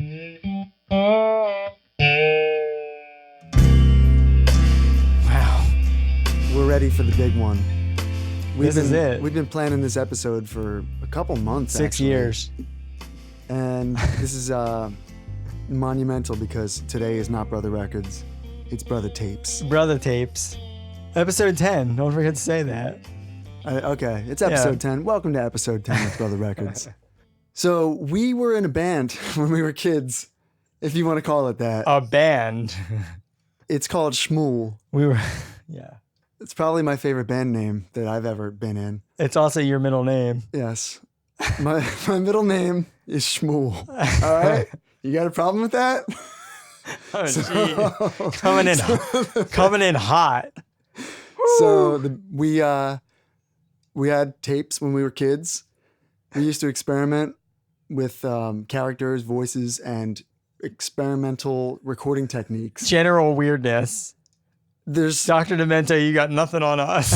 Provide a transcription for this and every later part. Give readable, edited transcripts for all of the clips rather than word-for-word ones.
Wow. We're ready for the big one. This is it. We've been planning this episode for a couple months, 6 years. And this is monumental because today is not Brother Records. It's Brother Tapes. Brother Tapes. Episode 10. Don't forget to say that. Okay, it's episode 10. Welcome to episode 10 of Brother Records. So we were in a band when we were kids, if you want to call it that. A band. It's called Shmuel. We were, yeah. It's probably my favorite band name that I've ever been in. It's also your middle name. Yes. My middle name is Shmuel. All right? You got a problem with that? Oh, gee. Coming in hot. So we had tapes when we were kids. We used to experiment with characters, voices, and experimental recording techniques. General weirdness. There's Dr. Demento, you got nothing on us.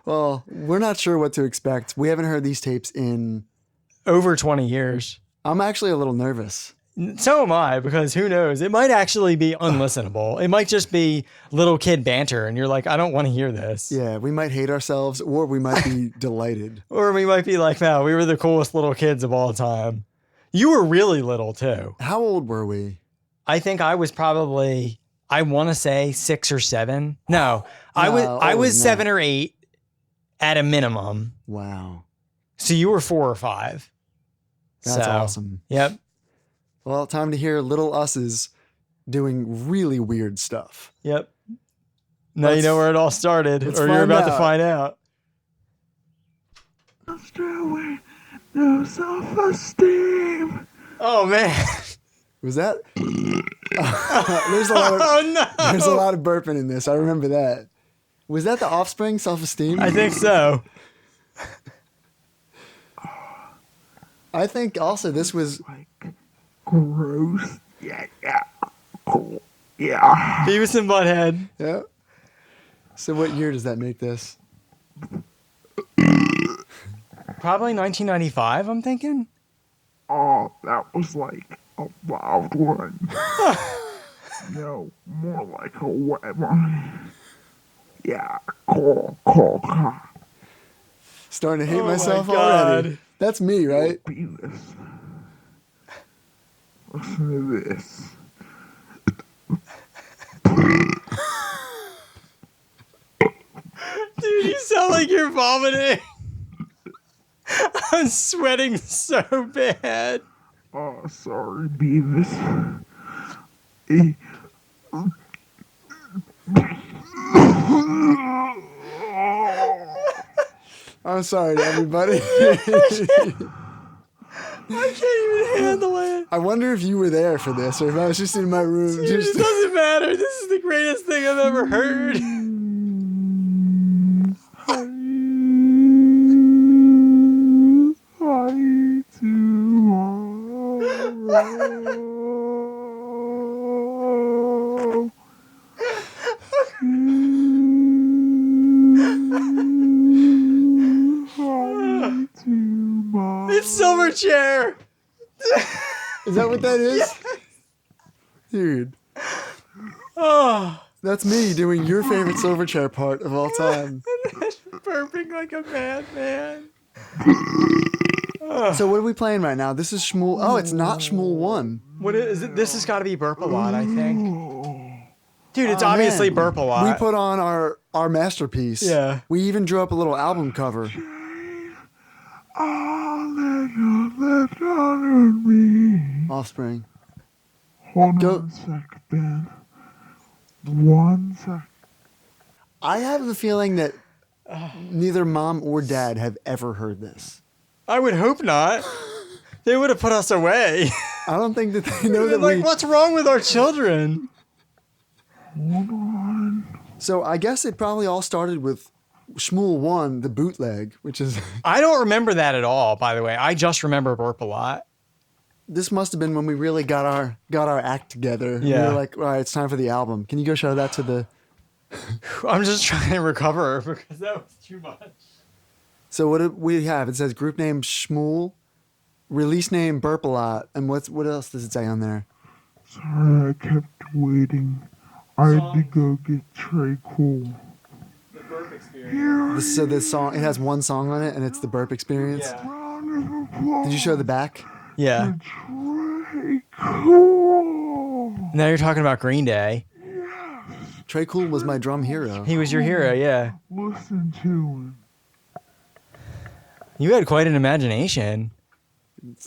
Well, we're not sure what to expect. We haven't heard these tapes in over 20 years. I'm actually a little nervous. So am I, because who knows? It might actually be unlistenable. It might just be little kid banter, and you're like, I don't want to hear this. Yeah, we might hate ourselves, or we might be delighted. Or we might be like, wow, we were the coolest little kids of all time. You were really little, too. How old were we? I think I was probably, I want to say 6 or 7. No, I was 7 or 8 at a minimum. Wow. So you were 4 or 5. That's awesome. Yep. Well, time to hear little us's doing really weird stuff. Yep. Now you know where it all started, or you're about to find out. No self-esteem. Oh, man. Was that? There's a lot of burping in this. I remember that. Was that the Offspring, Self-Esteem? I think so. I think also this was Like, gross. Yeah. Cool. Yeah. Beavis and Butthead. Yeah. So what year does that make this? Probably 1995, I'm thinking. Oh, that was like a loud one. No, more like a wet one. Yeah, cool. Starting to hate Oh myself my God. already. That's me, right? Beavis. Listen to this. Dude, you sound like you're vomiting. I'm sweating so bad. Oh, sorry, Beavis. I'm sorry to everybody. I can't even handle it. I wonder if you were there for this or if I was just in my room. Dude, it doesn't matter. This is the greatest thing I've ever heard. It's Silverchair. Is that what that is? Yes. Dude. Oh. That's me doing your favorite Silverchair part of all time. Burping like a madman. So what are we playing right now? This is Shmuel. Oh, it's not Shmuel 1. What is it? This has got to be Burp a Lot, I think. Dude, it's Oh, obviously man. Burp a Lot. We put on our masterpiece. Yeah. We even drew up a little album cover. Let on me. Offspring. Hold Go. on a sec, Ben. 1 sec. I have the feeling that neither mom or dad have ever heard this. I would hope not. They would have put us away. I don't think that they know They're that like, we... what's wrong with our children? Hold on. So I guess it probably all started with Shmuel 1, the bootleg, which is... I don't remember that at all, by the way. I just remember Burp a Lot. This must have been when we really got our act together. Yeah. We were like, all right, it's time for the album. Can you go show that to the... I'm just trying to recover because that was too much. So what do we have? It says group name Shmuel. Release name Burp a Lot. And what else does it say on there? Sorry, I kept waiting. I had to go get Trey Cool. The burp experience. So this song, it has one song on it, and it's the Burp Experience. Yeah. Round of applause. Did you show the back? Yeah. Trey Cool. Now you're talking about Green Day. Trey Cool was my drum hero. He was your hero, yeah. Listen to him. You had quite an imagination.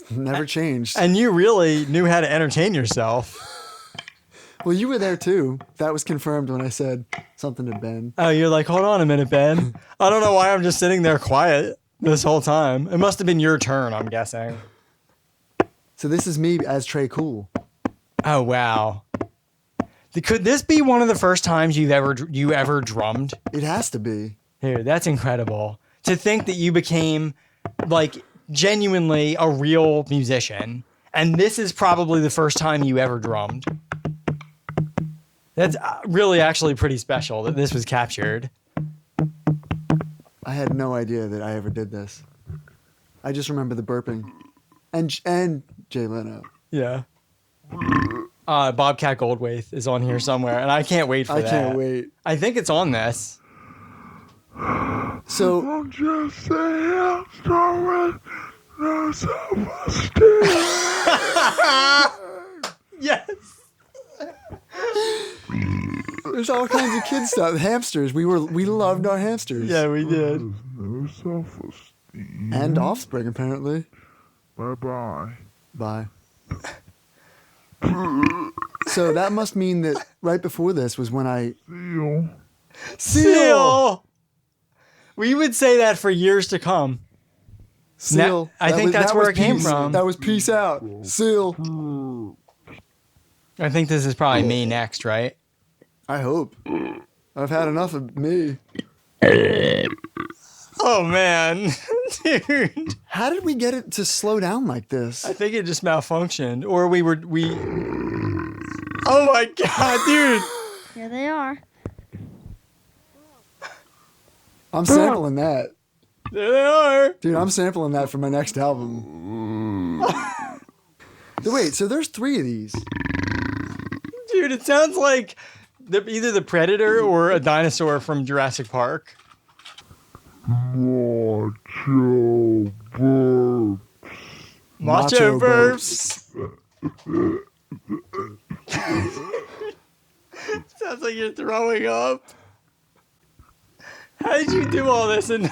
Never changed. And you really knew how to entertain yourself. Well, you were there too. That was confirmed when I said something to Ben. Oh, you're like, hold on a minute, Ben. I don't know why I'm just sitting there quiet this whole time. It must have been your turn, I'm guessing. So this is me as Trey Cool. Oh, wow. Could this be one of the first times you ever drummed? It has to be. Dude, that's incredible. To think that you became, like, genuinely a real musician, and this is probably the first time you ever drummed. That's really actually pretty special that this was captured. I had no idea that I ever did this. I just remember the burping. And Jay Leno. Yeah. Bobcat Goldthwait is on here somewhere, and I can't wait for that. I can't wait. I think it's on this. So I'm just a hamster with no self-esteem. Yes. there's all kinds of kid stuff. Hamsters. We loved our hamsters. Yeah, we did. No self-esteem. And offspring apparently. Bye-bye. Bye. So that must mean that right before this was when I Seal. We would say that for years to come. Seal. I think that's where it came from. That was peace out. Seal. I think this is probably me next, right? I hope. I've had enough of me. Oh, man. Dude. How did we get it to slow down like this? I think it just malfunctioned. Or we... Oh, my God, dude. Here they are. I'm sampling that. There they are. Dude, I'm sampling that for my next album. Wait, so there's 3 of these. Dude, it sounds like either the Predator or a dinosaur from Jurassic Park. Macho burp. Macho burps. Sounds like you're throwing up. How did you do all this and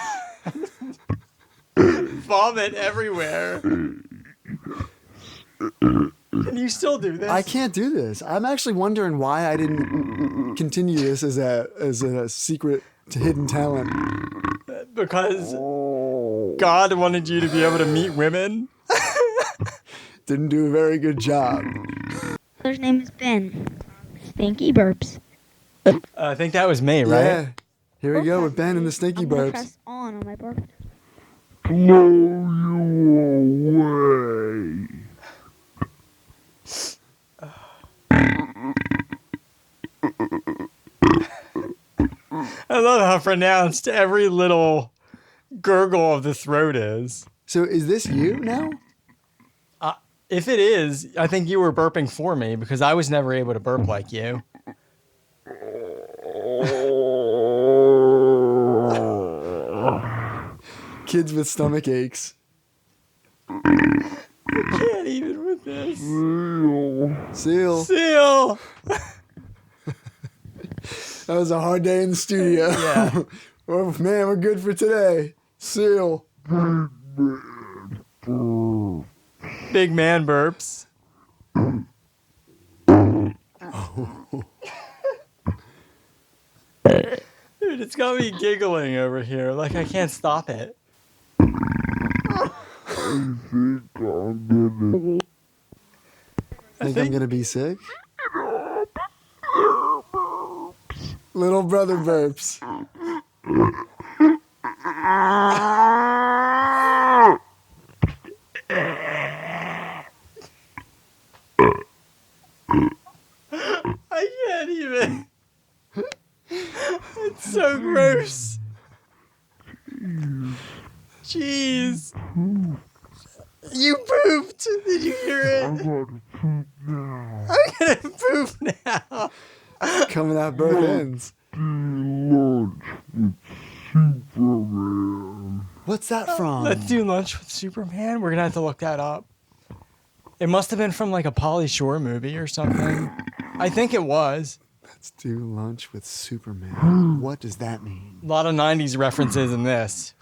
vomit everywhere? Can you still do this? I can't do this. I'm actually wondering why I didn't continue this as a secret hidden talent. Because God wanted you to be able to meet women. Didn't do a very good job. His name is Ben. Stinky burps. I think that was me, right? Yeah. Here we go with Ben and the stinky I'm gonna burps. press on my burp. Blow you away. I love how pronounced every little gurgle of the throat is. So is this you now? If it is, I think you were burping for me because I was never able to burp like you. Kids with stomach aches. I can't even with this. Seal. Seal. That was a hard day in the studio. Yeah. Oh man, we're good for today. Seal. Big man burps. Dude, it's got me giggling over here. Like I can't stop it. Think I'm gonna be sick? Little brother burps. I can't even. It's so gross. Jeez. You pooped. Did you hear it? I'm gonna poop now. I'm gonna poop now. Coming out both ends. Lunch with Superman. What's that from? Let's do lunch with Superman. We're gonna have to look that up. It must have been from like a Pauly Shore movie or something. I think it was. Let's do lunch with Superman. What does that mean? A lot of 90s references in this.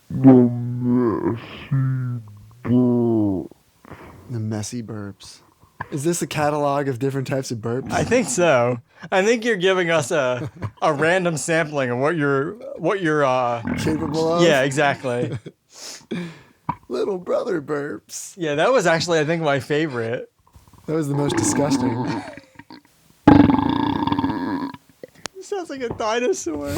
The messy burp. The messy burps. Is this a catalog of different types of burps? I think so. I think you're giving us a random sampling of what you're Capable of? yeah, exactly. Little brother burps. Yeah, that was actually I think my favorite. That was the most disgusting. Sounds like a dinosaur.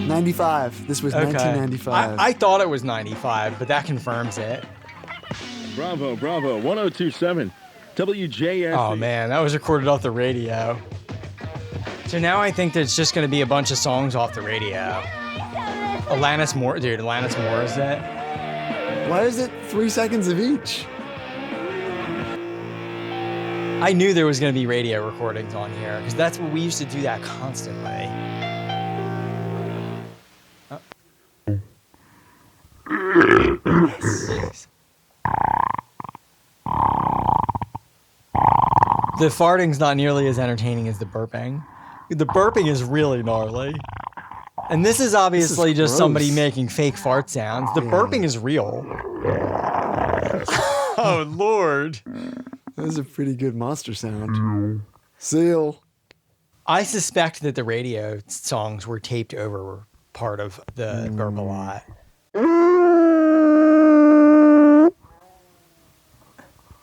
95. This was 1995. I thought it was 95, but that confirms it. Bravo, 1027. WJS. Oh man, that was recorded off the radio. So now I think there's just going to be a bunch of songs off the radio. Alanis Morissette. Why is it 3 seconds of each? I knew there was going to be radio recordings on here because that's what we used to do that constantly. Yes. The farting's not nearly as entertaining as the burping. The burping is really gnarly. And this is obviously just gross. somebody making fake fart sounds. The burping is real. Oh, Lord. That was a pretty good monster sound. Seal. I suspect that the radio songs were taped over part of the burp a lot.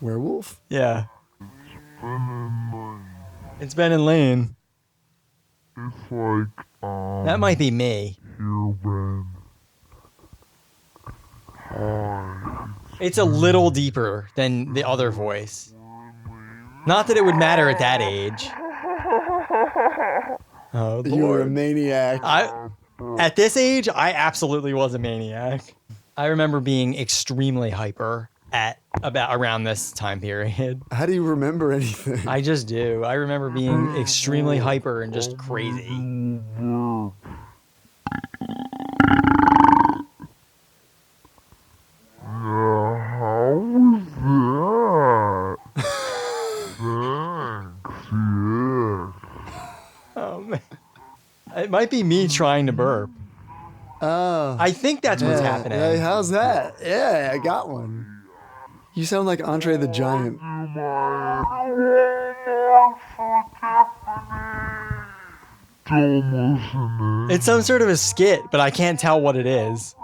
Werewolf? Yeah. It's Ben and Lane. It's like, That might be me. human. It's a little deeper than the other voice. Not that it would matter at that age. Oh, You were a Lord. maniac. At this age, I absolutely was a maniac. I remember being extremely hyper at about around this time period. How do you remember anything? I just do. I remember being extremely hyper and just crazy. How was that? Thanks, yeah. Oh, man. It might be me trying to burp. Oh. I think that's what's happening. Hey, how's that? Yeah, I got one. You sound like Andre the Giant. Don't listen It's some sort of a skit, but I can't tell what it is.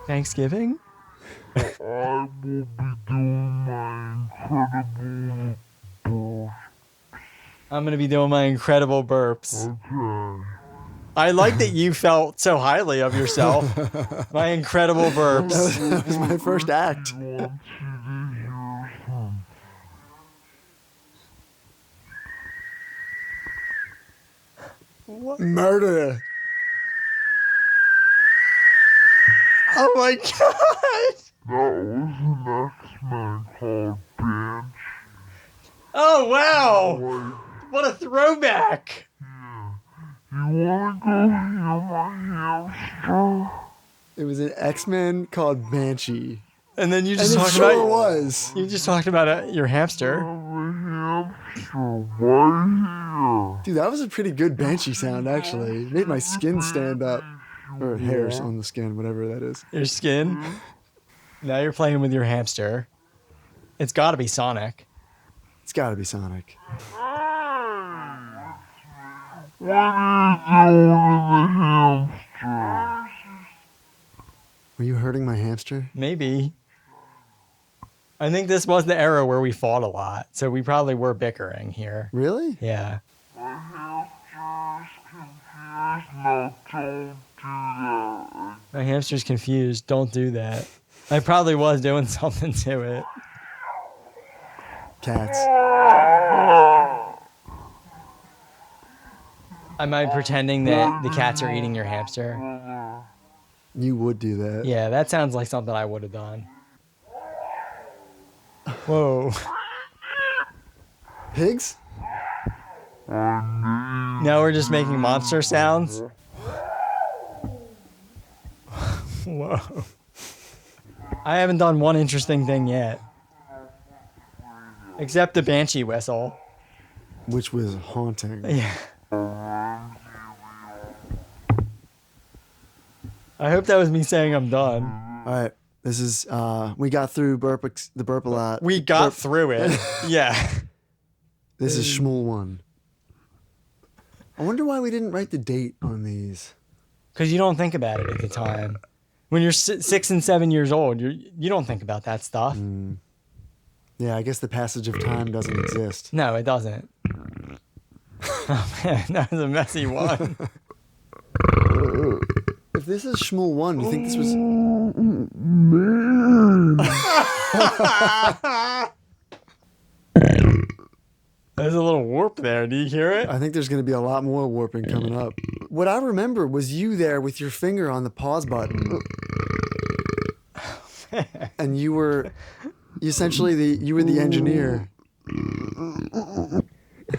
Thanksgiving? I will be doing my incredible burst. I'm going to be doing my incredible burps. Okay. I like that you felt so highly of yourself. My incredible burps. That was my first act. I want you to hear some. Murder. Oh my god! That was an X-Men called Bench. Oh wow! Like, What a throwback! you wanna go hear my hamster? It was an X-Men called Banshee. And then you And just it talked sure about was. you just talked about your hamster. The hamster right Dude, that was a pretty good Banshee sound, actually. It made my skin stand up. Or hairs on the skin, whatever that is. Your skin. Now you're playing with your hamster. It's got to be Sonic. It's gotta be Sonic. What are you doing to the hamster? Were you hurting my hamster? Maybe. I think this was the era where we fought a lot, so we probably were bickering here. Really? Yeah. My hamster is confused. No, don't do that. My hamster's confused. Don't do that. I probably was doing something to it. Cats. Am I pretending that the cats are eating your hamster? You would do that. Yeah, that sounds like something I would have done. Whoa. Pigs? Now we're just making monster sounds? Whoa. I haven't done one interesting thing yet. Except the banshee whistle. Which was haunting. Yeah. I hope that was me saying I'm done. All right. This is, we got through the burp a lot. We got through it. Yeah. This is Shmuel 1. I wonder why we didn't write the date on these. Because you don't think about it at the time. When you're 6 and 7 years old, you don't think about that stuff. Yeah, I guess the passage of time doesn't exist. No, it doesn't. Oh man, that was a messy one. If this is Shmuel 1, do you think this was... There's a little warp there. Do you hear it? I think there's going to be a lot more warping coming up. What I remember was you there with your finger on the pause button. And you were essentially the engineer.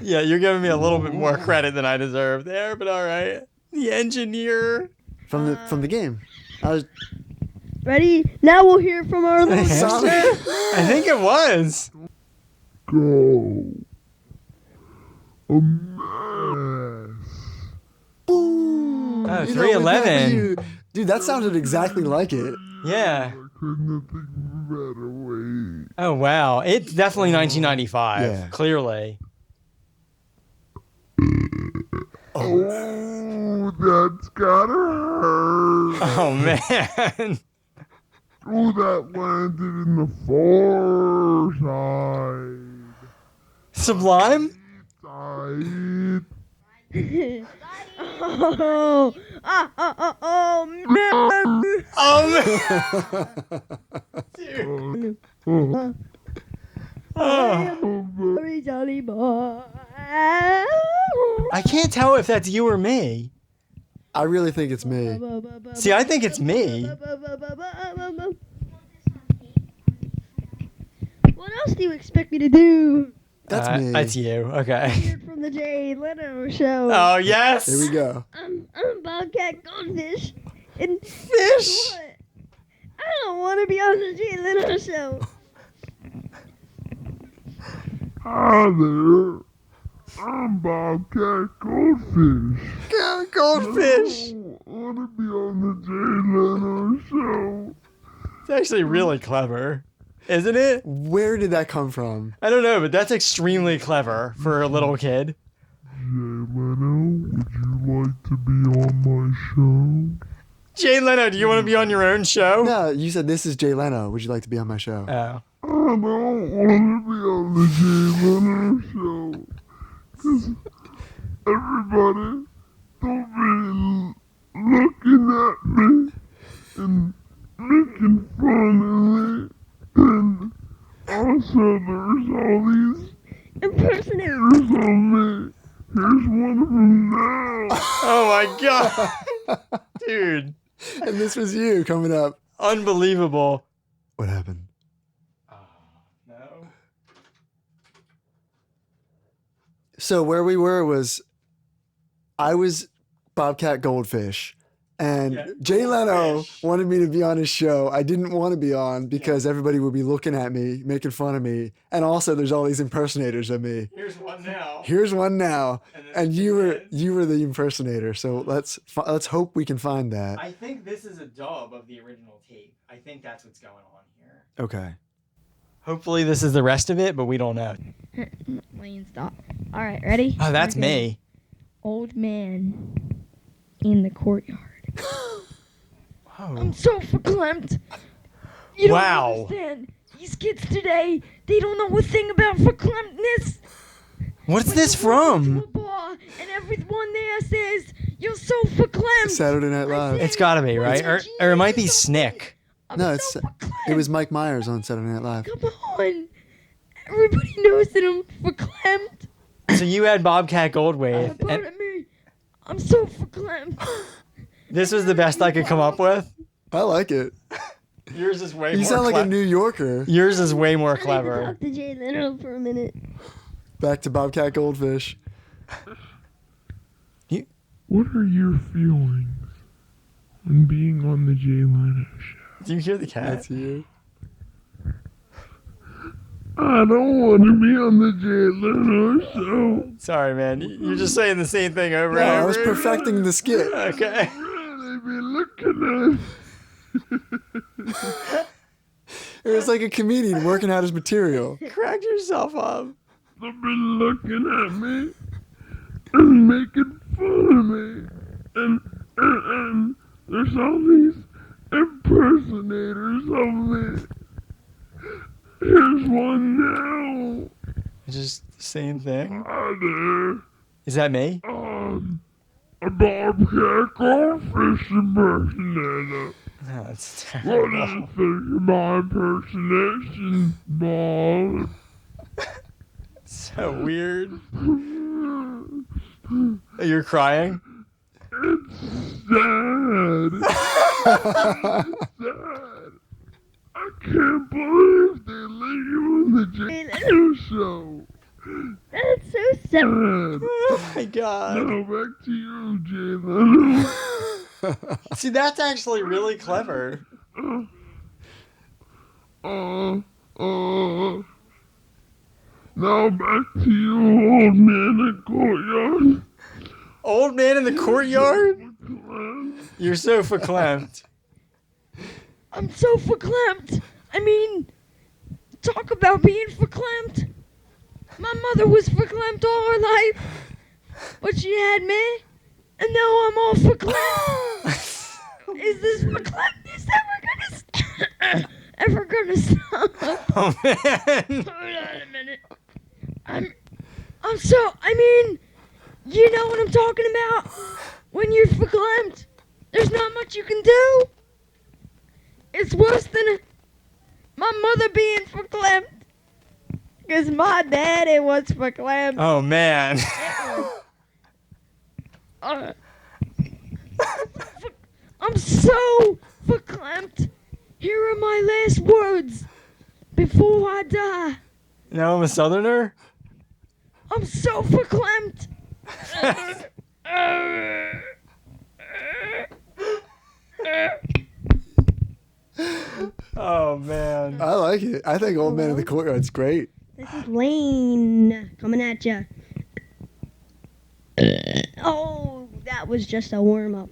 Yeah, you're giving me a little bit more credit than I deserve there, but all right. The engineer. From the game. I was... Ready? Now we'll hear from our little Sonic. I think it was. Go. A mess. Boom. Oh, You know, 311. Dude, that sounded exactly like it. Yeah. Couldn't think of a better way. Oh, wow. It's definitely 1995. Yeah. Clearly. Oh, that's gotta hurt. Oh, man. Oh, that landed in the far side. Sublime? Side. oh man! Oh, man. Dude. Oh. Very jolly boy. I can't tell if that's you or me. I really think it's me. See, I think it's me. What else do you expect me to do? That's me. That's you. Okay. Here from the Jay Leno show. Oh, yes. Here we go. I'm Bobcat Goldfish. And Fish. what? I don't want to be on the Jay Leno show. Hi there. I'm Bobcat Goldfish. Goldfish. I want to be on the Jay Leno show. It's actually really clever, isn't it? Where did that come from? I don't know, but that's extremely clever for a little kid. Jay Leno, would you like to be on my show? Jay Leno, do you want to be on your own show? No, you said this is Jay Leno. Would you like to be on my show? Oh. I don't want to be on the Jay Leno show. Because everybody don't be looking at me and making fun of me. And also there's all these Impersonators. on me. Here's one of them now. Oh my god. Dude. And this was you coming up. Unbelievable. What happened? No. So where we were was, I was Bobcat Goldfish, and Yeah, Jay Leno Goldfish. wanted me to be on his show. I didn't want to be on because everybody would be looking at me, making fun of me, and also there's all these impersonators of me. Here's one now. Here's one now, And this and is you it. were the impersonator. So let's hope we can find that. I think this is a dub of the original tape. I think that's what's going on here. Okay. Hopefully this is the rest of it, but we don't know. Wayne, stop. All right, ready? Oh, that's Okay. me. Old man in the courtyard. Oh. I'm so verklempt. You don't Wow. understand. These kids today, they don't know a thing about verklemptness. What's this When you walk into from? a bar and everyone there says, "You're so verklempt." Saturday Night Live. It's gotta be, right? Or it might be Genius. Snick. I'm No, so it verklempt. was Mike Myers on Saturday Night Live. Come on. Everybody knows that I'm verklempt. So you had Bobcat Goldthwait. Pardon me. I'm so verklempt. This was the best I could come up with. I like it. Yours is way You more sound like a clever. New Yorker. Yours is way more I need to clever. talk to Jay Leno for a minute. Back to Bobcat Goldfish. What are your feelings when being on the Jay Leno show? Do you hear the cat? That's you. I don't want to be on the Jay Leno show. Sorry, man. You're just saying the same thing over Yeah, and I over. was perfecting the skit. Okay. Really be looking It was like a comedian working out his material. Crack yourself up. They've been looking at me and making fun of me. And there's all these impersonators of me. Here's one now. Just the same thing. Hi there. Is that me? A bobcat goldfish impersonator. No, that's What do you terrible. think of my impersonation, Bob? So weird. You're crying? Sad. Sad. I can't believe they let you on the Jay Leno show. That's so sad. Sad. Oh my god. Now back to you, Jay Leno. See, that's actually really clever. Now back to you, old man in the courtyard. Old man in the courtyard? You're so verklempt. I'm so verklempt. I mean, talk about being verklempt. My mother was verklempt all her life, but she had me, and now I'm all verklempt. Is this verklemtness ever gonna stop? Oh man. Hold on a minute. I'm so. I mean, you know what I'm talking about. When you're verklempt, there's not much you can do. It's worse than my mother being verklempt. Because my daddy was verklempt. Oh man. I'm so verklempt. Here are my last words before I die. Now I'm a southerner? I'm so verklempt. Oh man. I like it. I think Old Man in the Courtyard's great. This is Lane coming at ya. Oh, that was just a warm up.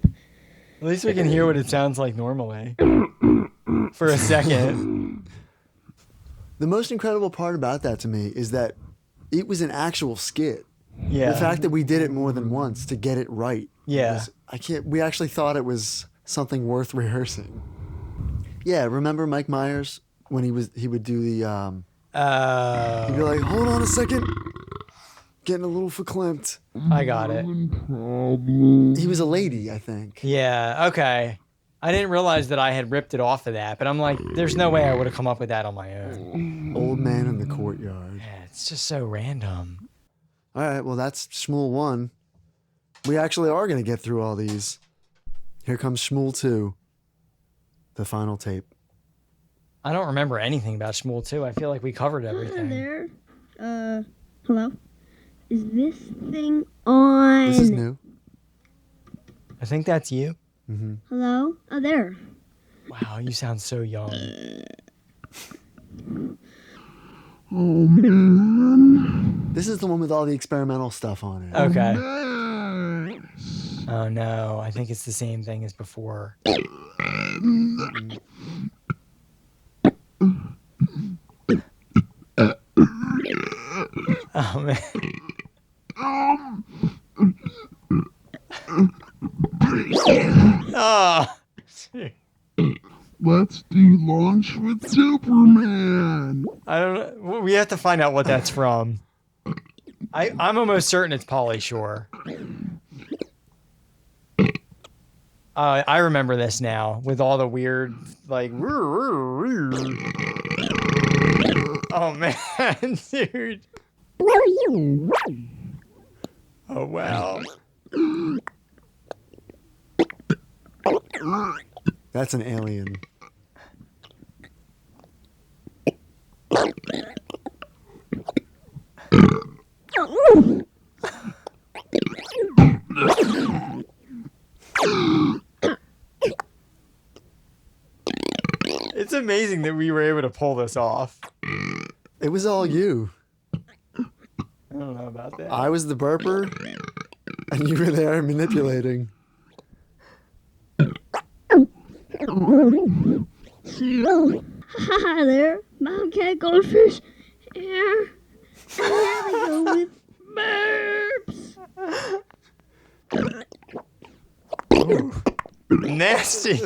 At least we can hear what it sounds like normally. For a second. The most incredible part about that to me is that it was an actual skit. Yeah. The fact that we did it more than once to get it right. Yeah. We actually thought it was something worth rehearsing. Yeah, remember Mike Myers when he would do the he'd be like, hold on a second. Getting a little verklempt. I got it. He was a lady, I think. Yeah, okay. I didn't realize that I had ripped it off of that, but I'm like, there's no way I would have come up with that on my own. Old Man in the Courtyard. Yeah, it's just so random. All right, well, that's Shmuel 1. We actually are going to get through all these. Here comes Shmuel 2, the final tape. I don't remember anything about Shmuel 2. I feel like we covered Hi everything. there. Hello? Is this thing on? This is new. I think that's you. Hello? Oh, there. Wow, you sound so young. Oh man. This is the one with all the experimental stuff on it. Okay. Nice. Oh no, I think it's the same thing as before. Oh man. Oh. Let's do Launch with Superman. I don't know. We have to find out what that's from. I'm almost certain it's Pauly Shore. I remember this now with all the weird, like. Oh man, dude. Oh wow. That's an alien. It's amazing that we were able to pull this off. It was all you. I don't know about that. I was the burper, and you were there manipulating. Hi there, bobcat goldfish here. And here we go with burps. Nasty.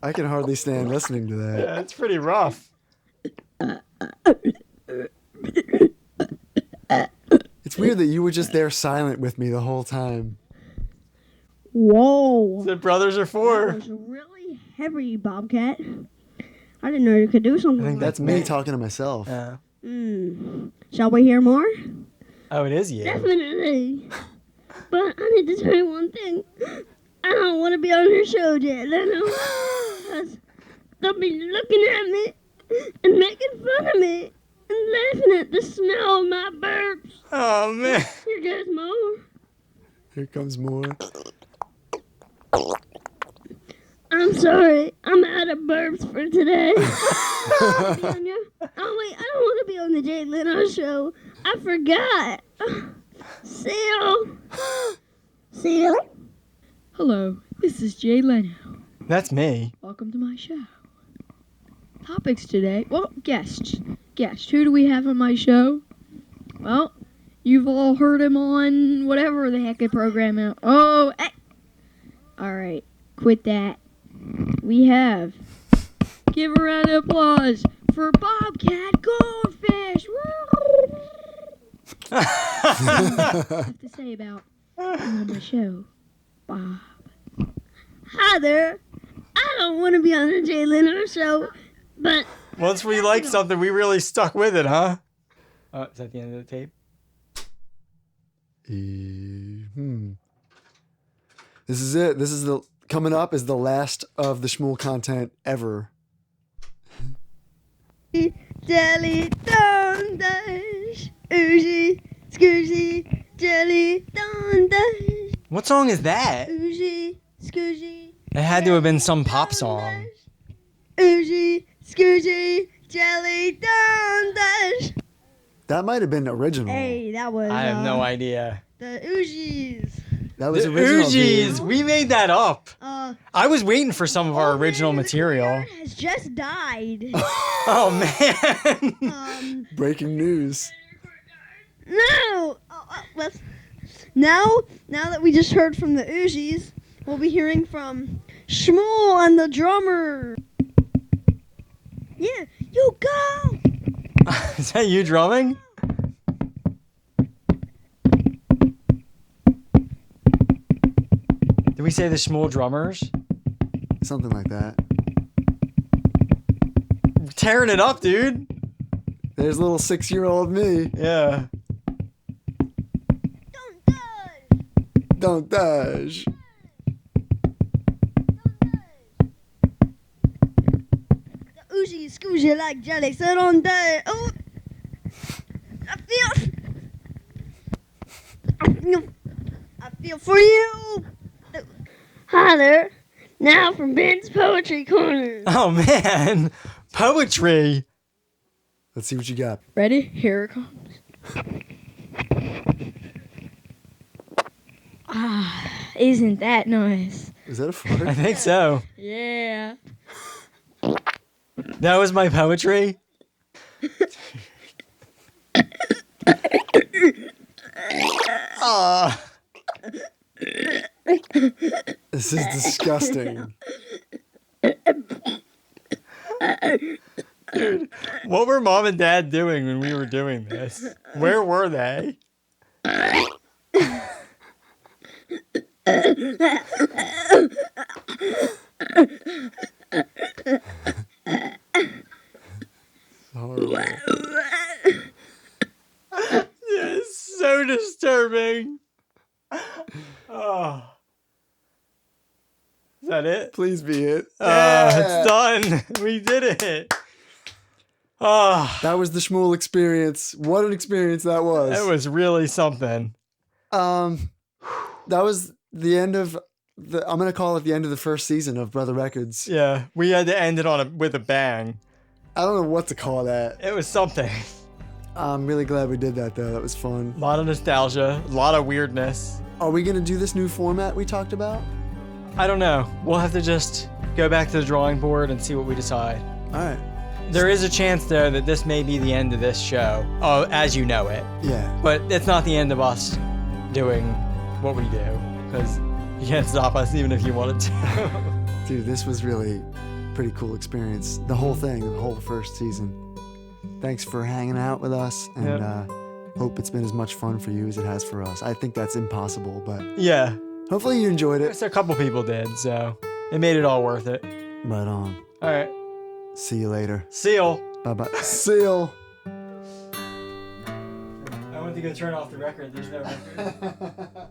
I can hardly stand listening to that. Yeah, it's pretty rough. It's weird that you were just there silent with me the whole time. Whoa. The brothers are That four. was really heavy, bobcat. I didn't know you could do something I think like That's me talking to myself. Yeah. Shall we hear more? Oh, it is you. Definitely. But I need to tell you one thing. I don't want to be on your show, Jay Leno. 'Cause they'll be looking at me and making fun of me and laughing at the smell of my burps. Oh, man. Here goes more. Here comes more. I'm sorry. I'm out of burps for today. Oh, wait. I don't want to be on the Jay Leno show. I forgot. Seal. Seal. Hello, this is Jay Leno. That's me. Welcome to my show. Topics today. Well, guests. Guest. Who do we have on my show? Well, you've all heard him on whatever the heck the program is. Oh, hey. All right. Quit that. We have. Give a round of applause for Bobcat Goldfish. I have to say about on my show, Bob. Hi there. I don't want to be on the Jay Leno show, but Once we liked something, we really stuck with it, huh? Oh, is that the end of the tape? This is it. This is the coming up is the last of the Shmuel content ever. jelly don dash, oozy, scoozy, jelly don dash, What song is that? oozy, scoozy. It had to have been some pop song. Oozy, scoozy, jelly don dash. That might have been original. Hey, that was I have no idea. the Oozies. That was The original. Oogies. dude. We made that up. I was waiting for some of our Oh, original man, the material. Nerd has just died. Oh, man. Breaking news. No. Now that we just heard from the Oozies, we'll be hearing from Shmuel and the drummer. Yeah, you go. Is that you drumming? Did we say the Shmuel drummers? Something like that. Tearing it up, dude. There's little 6-year-old me. Yeah. Don't die. Don't dash. The Oozies scoozy like jelly, so don't die. Oh, I feel for you. Hi there. Now from Ben's Poetry Corner. Oh, man. Poetry. Let's see what you got. Ready? Here it comes. Isn't that nice? Is that a I fart? think so. Yeah. That was my poetry. Ah. This is disgusting. What were mom and dad doing when we were doing this? Where were they? Horrible. It's so disturbing. Oh. Is that it? Please be it. It's done. We did it. Oh, That was the Shmuel experience. What an experience that was. that was really something. That was the end of I'm gonna call it the end of the first season of Brother Records. Yeah, we had to end it with a bang. I don't know what to call that. It was something. I'm really glad we did that though. That was fun. A lot of nostalgia, a lot of weirdness. Are we gonna do this new format we talked about? I don't know. We'll have to just go back to the drawing board and see what we decide. All right. There is a chance, though, that this may be the end of this show, as you know it. Yeah. But it's not the end of us doing what we do, because you can't stop us even if you wanted to. Dude, this was really pretty cool experience. The whole thing, the whole first season. Thanks for hanging out with us, and hope it's been as much fun for you as it has for us. I think that's impossible, but Yeah. hopefully you enjoyed it. A couple people did, so it made it all worth it. Right on. All right. See you later. Seal. Bye-bye. Seal. I went to go turn off the record. There's no record.